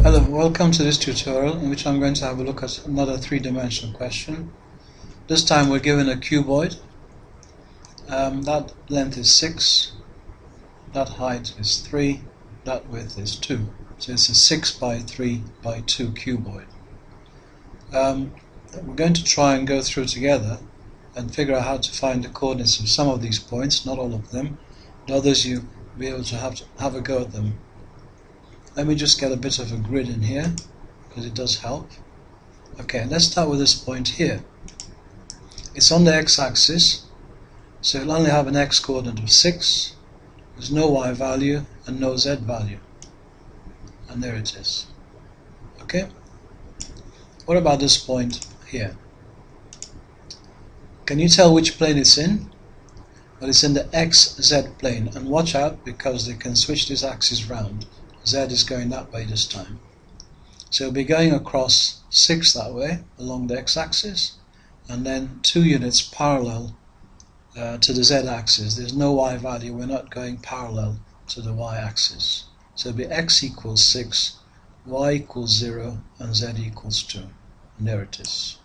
Hello, welcome to this tutorial in which I'm going to have a look at another three-dimensional question. This time we're given a cuboid. That length is 6, that height is 3, that width is 2. So it's a 6 by 3 by 2 cuboid. We're going to try and go through together and figure out how to find the coordinates of some of these points, not all of them, but others you'll be able to have a go at them. Let me just get a bit of a grid in here, because it does help. Okay, let's start with this point here. It's on the x-axis, so it'll only have an x-coordinate of 6, there's no y value and no z value. And there it is. Okay? What about this point here? Can you tell which plane it's in? Well, it's in the xz plane, and watch out because they can switch this axis round. Z is going that way this time. So it'll be going across 6 that way along the x-axis, and then 2 units parallel to the z-axis. There's no y value, we're not going parallel to the y-axis. So it'll be x equals 6, y equals 0, and z equals 2. And there it is.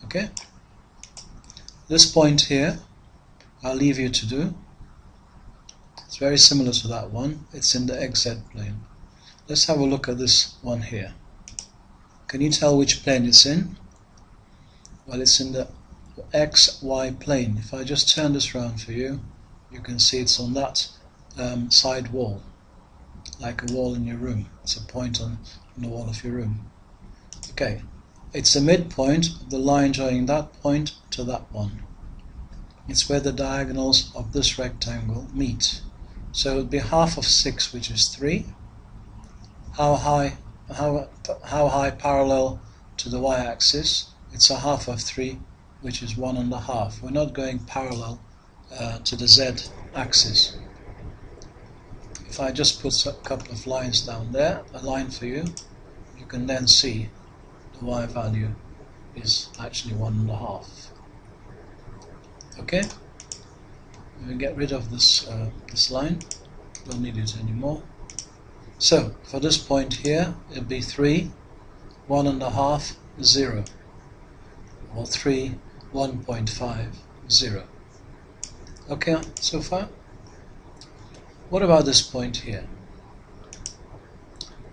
Okay? This point here, I'll leave you to do. It's very similar to that one. It's in the xz plane. Let's have a look at this one here. Can you tell which plane it's in? Well, it's in the xy plane. If I just turn this around for you, you can see it's on that side wall, like a wall in your room. It's a point on the wall of your room. Okay, it's the midpoint of the line joining that point to that one. It's where the diagonals of this rectangle meet. So it would be half of 6, which is 3. How high parallel to the y-axis? It's a half of 3, which is 1.5. We're not going parallel to the z-axis. If I just put a couple of lines down there, a line for you, you can then see the y value is actually 1.5. Okay? We get rid of this line, don't need it anymore. So for this point here, it'll be 3, 1.5, 0, or 3, 1.5, 0. Okay, so far? What about this point here?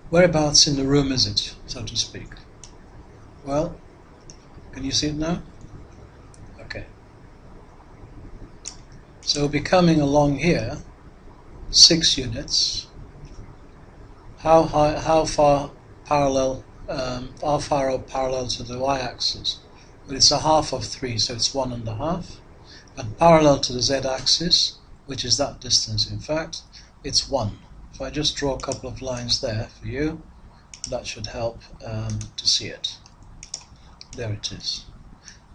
Whereabouts in the room is it, so to speak? Well, can you see it now? Okay. So we'll be coming along here, 6 units. How far parallel to the y-axis? Well, it's a half of 3, so it's 1.5. And parallel to the z-axis, which is that distance in fact, it's 1. If I just draw a couple of lines there for you, that should help to see it. There it is.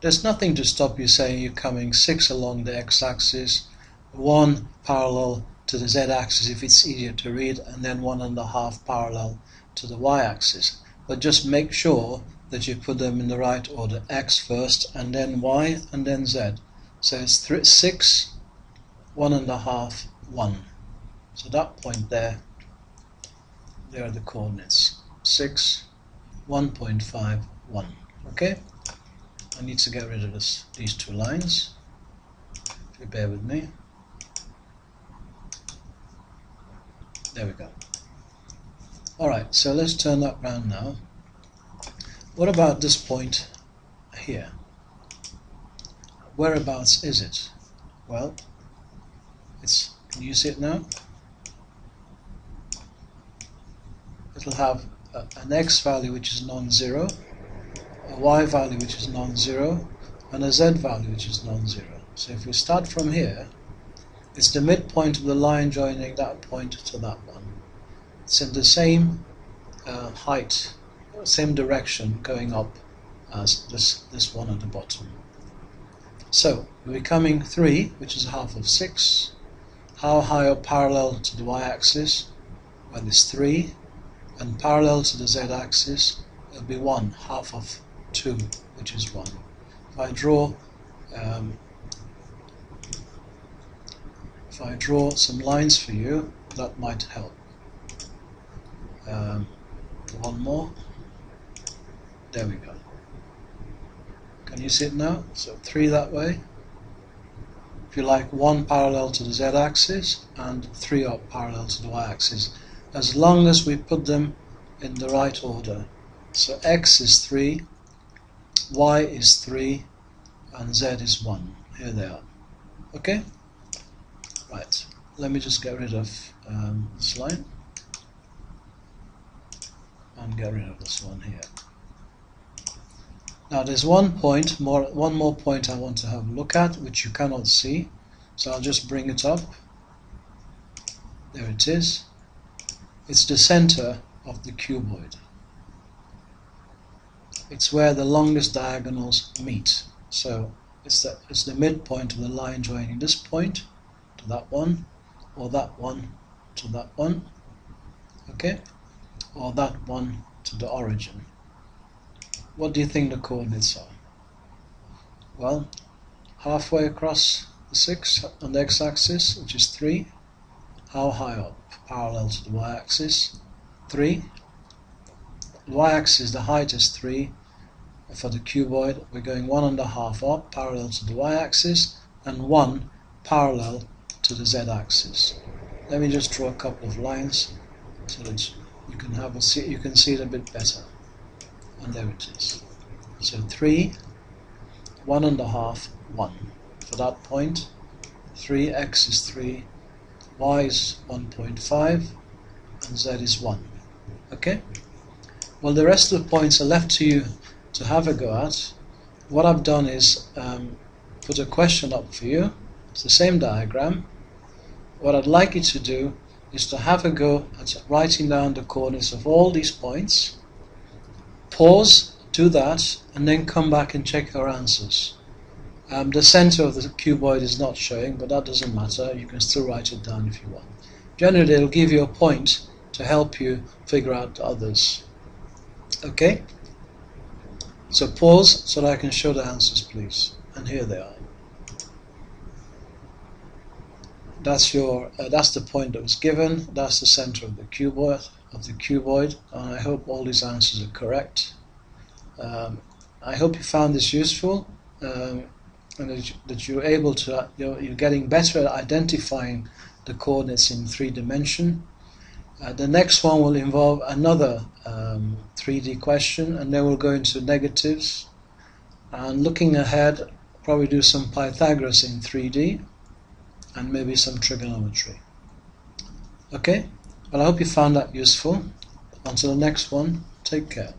There's nothing to stop you saying you're coming 6 along the x-axis, 1 parallel to the z-axis if it's easier to read, and then 1.5 parallel to the y-axis. But just make sure that you put them in the right order. X first, and then y, and then z. So it's 6, 1.5, 1. So that point there are the coordinates. 6, 1.5, 1. Okay? I need to get rid of these 2 lines. If you bear with me. There we go. Alright, so let's turn that round now. What about this point here? Whereabouts is it? Well, can you see it now? It'll have an x value which is non-zero, a y value which is non-zero, and a z value which is non-zero. So if we start from here, it's the midpoint of the line joining that point to that one. It's in the same height, same direction going up as this one at the bottom. So we're coming 3, which is half of 6. How high up parallel to the y-axis? Well, it's 3, and parallel to the z-axis it'll be 1, half of 2, which is 1. If I draw if I draw some lines for you, that might help. One more. There we go. Can you see it now? So 3 that way. If you like, 1 parallel to the z-axis and 3 up parallel to the y-axis, as long as we put them in the right order. So x is 3, y is 3, and z is 1. Here they are. Okay? Right. Let me just get rid of this line and get rid of this one here. Now there's one more point I want to have a look at, which you cannot see, so I'll just bring it up. There it is. It's the center of the cuboid. It's where the longest diagonals meet. So it's the midpoint of the line joining this point to that one, or that one to that one, okay, or that one to the origin. What do you think the coordinates are? Well, halfway across the 6 on the x-axis, which is 3. How high up? Parallel to the y-axis, 3. The y-axis, the height is 3. For the cuboid, we're going 1.5 up, parallel to the y-axis, and 1 parallel to the z-axis. Let me just draw a couple of lines so that you can see it a bit better. And there it is. So 3, 1.5, 1. For that point, 3x is 3, y is 1.5, and z is 1. Okay? Well, the rest of the points are left to you to have a go at. What I've done is put a question up for you. It's the same diagram. What I'd like you to do is to have a go at writing down the coordinates of all these points. Pause, do that, and then come back and check your answers. The center of the cuboid is not showing, but that doesn't matter. You can still write it down if you want. Generally, it'll give you a point to help you figure out the others. Okay? So pause so that I can show the answers, please. And here they are. That's the point that was given. That's the center of the cuboid. And I hope all these answers are correct. I hope you found this useful, and that you're able to you're getting better at identifying the coordinates in 3 dimension. The next one will involve another 3D question, and then we'll go into negatives. And looking ahead, probably do some Pythagoras in 3D, and maybe some trigonometry. Okay? Well, I hope you found that useful. Until the next one, take care.